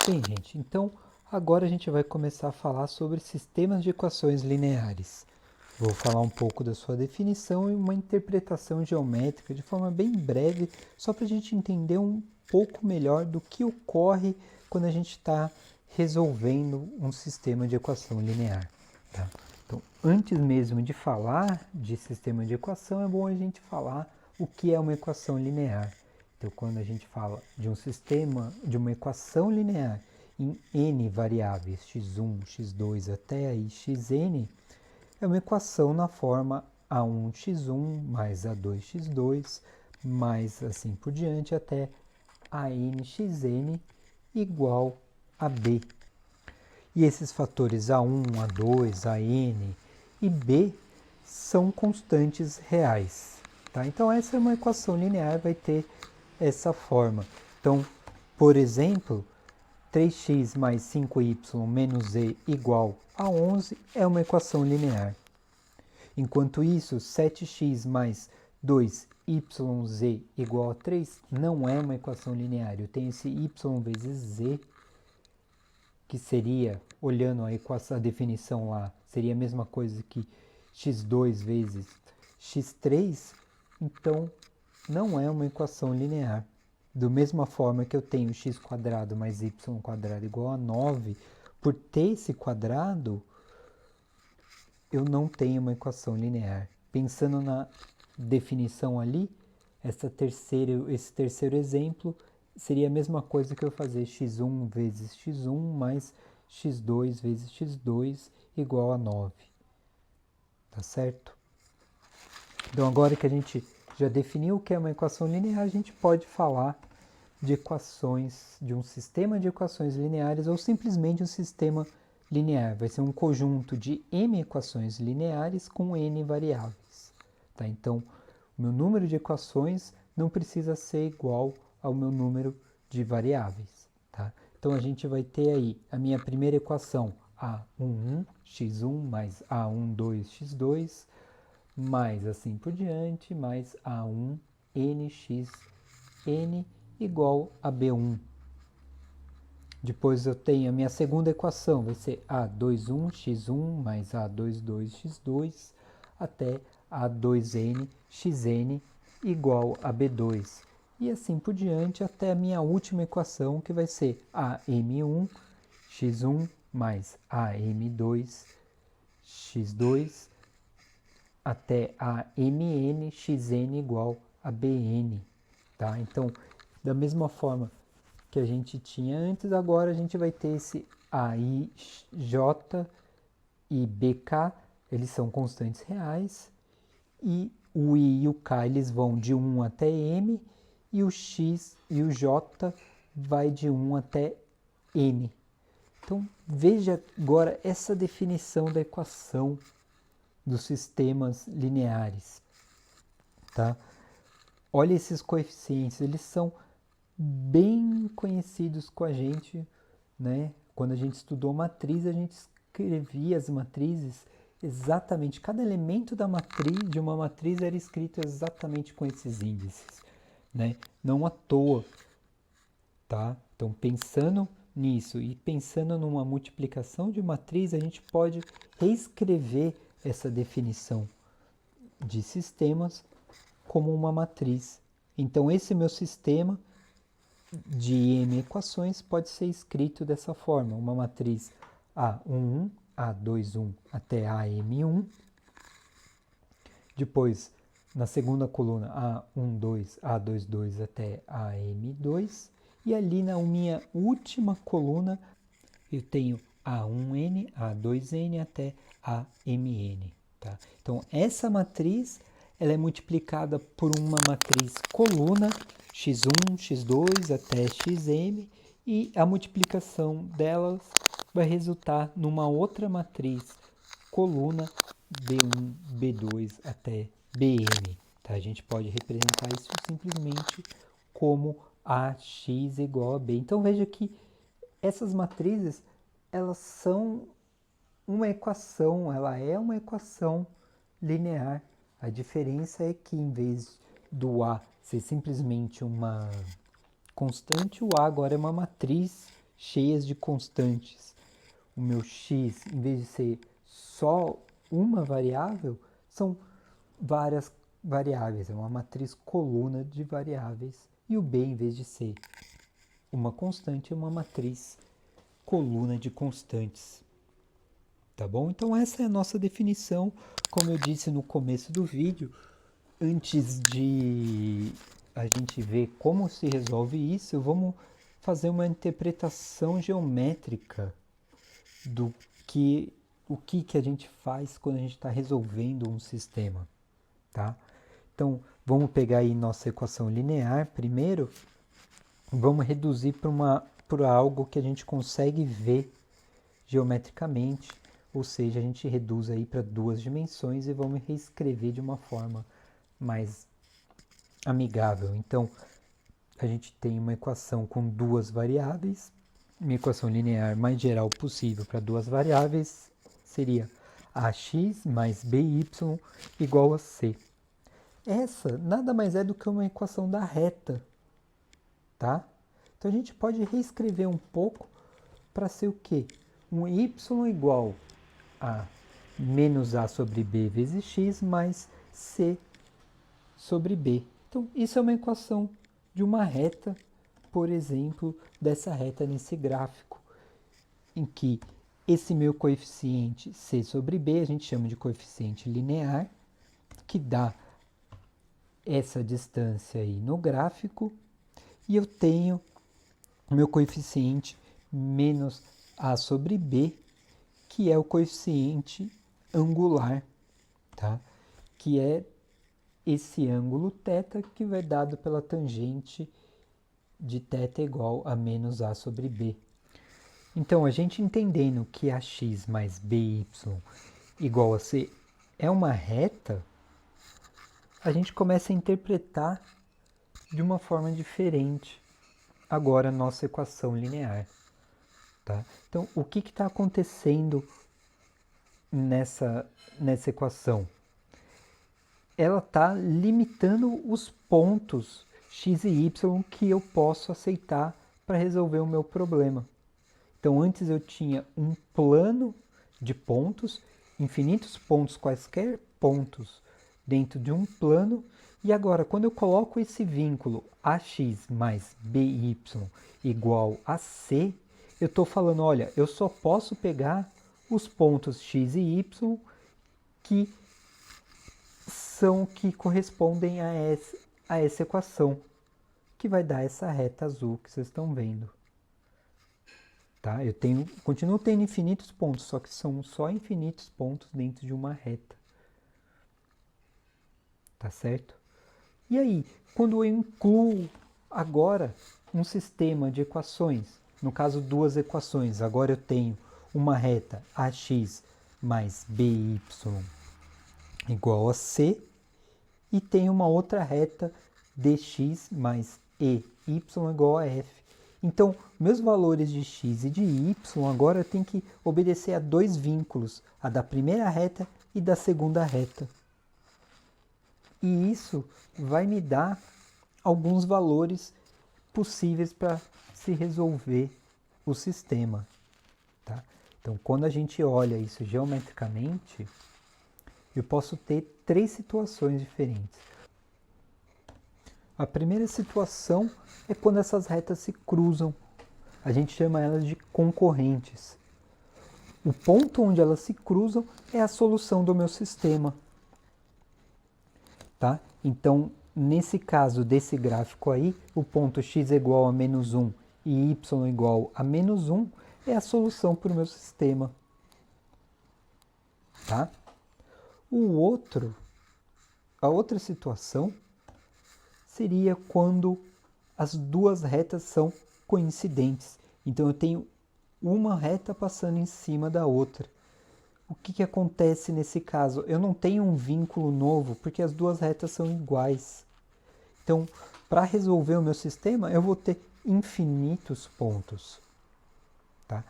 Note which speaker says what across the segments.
Speaker 1: Bem, gente, então agora a gente vai começar a falar sobre sistemas de equações lineares. Vou falar um pouco da sua definição e uma interpretação geométrica de forma bem breve, só para a gente entender um pouco melhor do que ocorre quando a gente está resolvendo um sistema de equação linear. Tá? Então, antes mesmo de falar de sistema de equação, é bom a gente falar o que é uma equação linear. Então, quando a gente fala de um sistema, de uma equação linear em n variáveis, x1, x2 até aí xn, é uma equação na forma a1x1 mais a2x2 mais assim por diante até anxn igual a b. E esses fatores a1, a2, an e b são constantes reais. Tá? Então essa é uma equação linear, vai ter essa forma. Então, por exemplo, 3x mais 5y menos z igual a 11 é uma equação linear. Enquanto isso, 7x mais 2yz igual a 3 não é uma equação linear. Eu tenho esse y vezes z, que seria, olhando a equação, a definição lá, seria a mesma coisa que x2 vezes x3, então não é uma equação linear. Da mesma forma que eu tenho x² mais y² igual a 9, por ter esse quadrado, eu não tenho uma equação linear. Pensando na definição ali, esse terceiro exemplo seria a mesma coisa que eu fazer x1 vezes x1 mais x2 vezes x2 igual a 9. Tá certo? Então, agora que a gente já definiu o que é uma equação linear, a gente pode falar de equações, de um sistema de equações lineares ou simplesmente um sistema linear. Vai ser um conjunto de m equações lineares com n variáveis. Tá? Então, o meu número de equações não precisa ser igual ao meu número de variáveis. Tá? Então, a gente vai ter aí a minha primeira equação, a11 x1 mais a12 x2, mais assim por diante, mais a1 nxn igual a b1. Depois eu tenho a minha segunda equação, vai ser a21 x1 mais a22 x2 até a2n xn igual a b2. E assim por diante até a minha última equação, que vai ser a m1 x1 mais a m2 x2 até a mn xn igual a bn. Tá? Então, da mesma forma que a gente tinha antes, agora a gente vai ter esse AIJ e BK, eles são constantes reais, e o I e o K eles vão de 1 até M, e o X e o J vai de 1 até N. Então, veja agora essa definição da equação dos sistemas lineares. Tá? Olha esses coeficientes, eles são bem conhecidos com a gente, né? Quando a gente estudou matriz, a gente escrevia as matrizes exatamente, cada elemento da matriz, de uma matriz era escrito exatamente com esses índices, né? Não à toa, tá? Então, pensando nisso e pensando numa multiplicação de matriz, a gente pode reescrever essa definição de sistemas como uma matriz. Então, esse meu sistema de m equações pode ser escrito dessa forma, uma matriz A11, A21 até AM1, depois na segunda coluna A12, A22 até AM2, e ali na minha última coluna eu tenho A1n, A2n até AMn. Tá? Então essa matriz ela é multiplicada por uma matriz coluna x1, x2 até xm, e a multiplicação delas vai resultar numa outra matriz coluna b1, b2 até bm. Tá? A gente pode representar isso simplesmente como ax igual a b. Então veja que essas matrizes elas são uma equação, ela é uma equação linear. A diferença é que em vez do A ser simplesmente uma constante, o A agora é uma matriz cheias de constantes. O meu x, em vez de ser só uma variável, são várias variáveis, é uma matriz coluna de variáveis. E o b, em vez de ser uma constante, é uma matriz coluna de constantes. Tá bom? Então essa é a nossa definição. Como eu disse no começo do vídeo, antes de a gente ver como se resolve isso, vamos fazer uma interpretação geométrica do que o que a gente faz quando a gente está resolvendo um sistema, tá? Então, vamos pegar aí nossa equação linear primeiro, vamos reduzir para algo que a gente consegue ver geometricamente, ou seja, a gente reduz aí para 2 dimensões e vamos reescrever de uma forma mais amigável. Então, a gente tem uma equação com 2 variáveis, uma equação linear mais geral possível para 2 variáveis seria ax mais by igual a c. Essa nada mais é do que uma equação da reta, tá? Então a gente pode reescrever um pouco para ser o quê? Um y igual a menos a sobre b vezes x mais c sobre b. Então isso é uma equação de uma reta, por exemplo, dessa reta nesse gráfico, em que esse meu coeficiente c sobre b a gente chama de coeficiente linear, que dá essa distância aí no gráfico, e eu tenho o meu coeficiente menos a sobre b, que é o coeficiente angular, tá? Que é esse ângulo θ que vai dado pela tangente de θ igual a menos a sobre b. Então, a gente entendendo que ax mais by igual a c é uma reta, a gente começa a interpretar de uma forma diferente agora a nossa equação linear. Tá? Então, o que está acontecendo nessa equação? Ela está limitando os pontos x e y que eu posso aceitar para resolver o meu problema. Então, antes eu tinha um plano de pontos, infinitos pontos, quaisquer pontos dentro de um plano, e agora, quando eu coloco esse vínculo ax mais by igual a c, eu estou falando, olha, eu só posso pegar os pontos x e y que correspondem a essa equação, que vai dar essa reta azul que vocês estão vendo. Tá? Continuo tendo infinitos pontos, só que são só infinitos pontos dentro de uma reta. Tá certo? E aí, quando eu incluo agora um sistema de equações, no caso 2 equações, agora eu tenho uma reta ax mais by igual a c e tenho uma outra reta dx mais ey igual a f. Então, meus valores de x e de y agora têm que obedecer a 2 vínculos, a da primeira reta e da segunda reta. E isso vai me dar alguns valores possíveis para se resolver o sistema. Tá? Então, quando a gente olha isso geometricamente, eu posso ter 3 situações diferentes. A primeira situação é quando essas retas se cruzam. A gente chama elas de concorrentes. O ponto onde elas se cruzam é a solução do meu sistema. Tá? Então, nesse caso desse gráfico aí, o ponto x é igual a menos 1 e y igual a menos 1 é a solução para o meu sistema. Tá? A outra situação seria quando as duas retas são coincidentes. Então eu tenho uma reta passando em cima da outra. O que acontece nesse caso? Eu não tenho um vínculo novo porque as duas retas são iguais. Então, para resolver o meu sistema, eu vou ter infinitos pontos. Tá?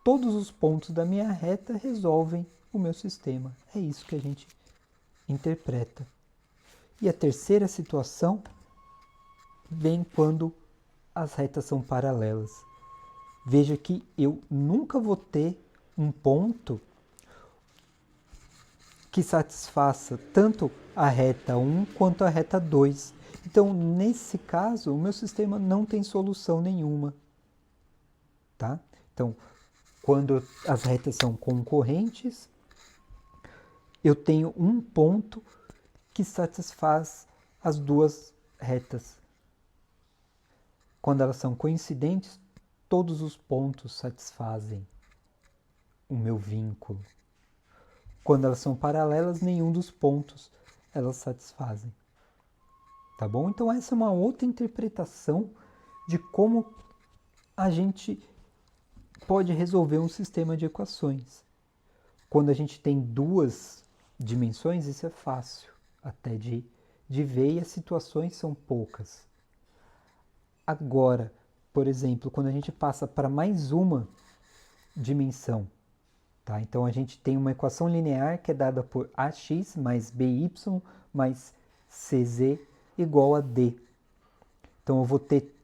Speaker 1: Todos os pontos da minha reta resolvem o meu sistema. É isso que a gente interpreta. E a terceira situação vem quando as retas são paralelas. veja que eu nunca vou ter um ponto que satisfaça tanto a reta 1 quanto a reta 2. Então, nesse caso, o meu sistema não tem solução nenhuma. Tá? Então, quando as retas são concorrentes, eu tenho um ponto que satisfaz as duas retas. Quando elas são coincidentes, todos os pontos satisfazem o meu vínculo. Quando elas são paralelas, nenhum dos pontos elas satisfazem. Tá bom? Então essa é uma outra interpretação de como a gente pode resolver um sistema de equações. Quando a gente tem duas dimensões, isso é fácil até de ver e as situações são poucas. Agora, por exemplo, quando a gente passa para mais uma dimensão, tá? Então a gente tem uma equação linear que é dada por ax mais by mais cz igual a d. Então eu vou ter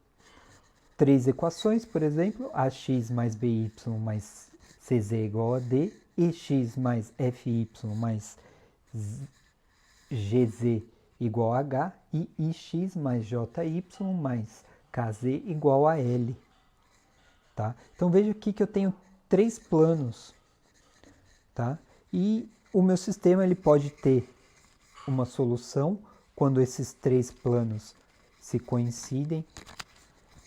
Speaker 1: três equações, por exemplo, ax mais by mais cz igual a d, e x mais fy mais gz igual a h, e ix mais jy mais kz igual a l. Tá? Então veja aqui que eu tenho três planos, tá? E o meu sistema ele pode ter uma solução quando esses três planos se coincidem.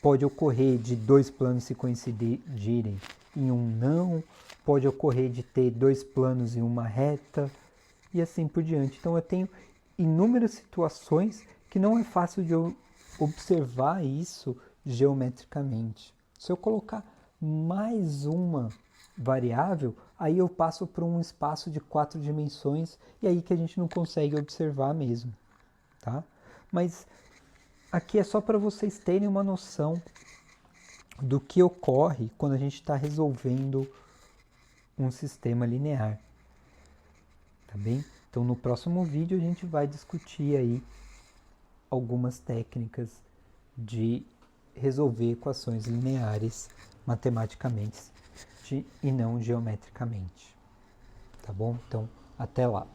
Speaker 1: Pode ocorrer de dois planos se coincidirem em um não, pode ocorrer de ter dois planos em uma reta e assim por diante. Então eu tenho inúmeras situações que não é fácil de eu observar isso geometricamente. Se eu colocar mais uma variável, aí eu passo por um espaço de 4 dimensões e aí que a gente não consegue observar mesmo, tá? Mas aqui é só para vocês terem uma noção do que ocorre quando a gente está resolvendo um sistema linear, tá bem? Então no próximo vídeo a gente vai discutir aí algumas técnicas de resolver equações lineares matematicamente e não geometricamente, tá bom? Então até lá!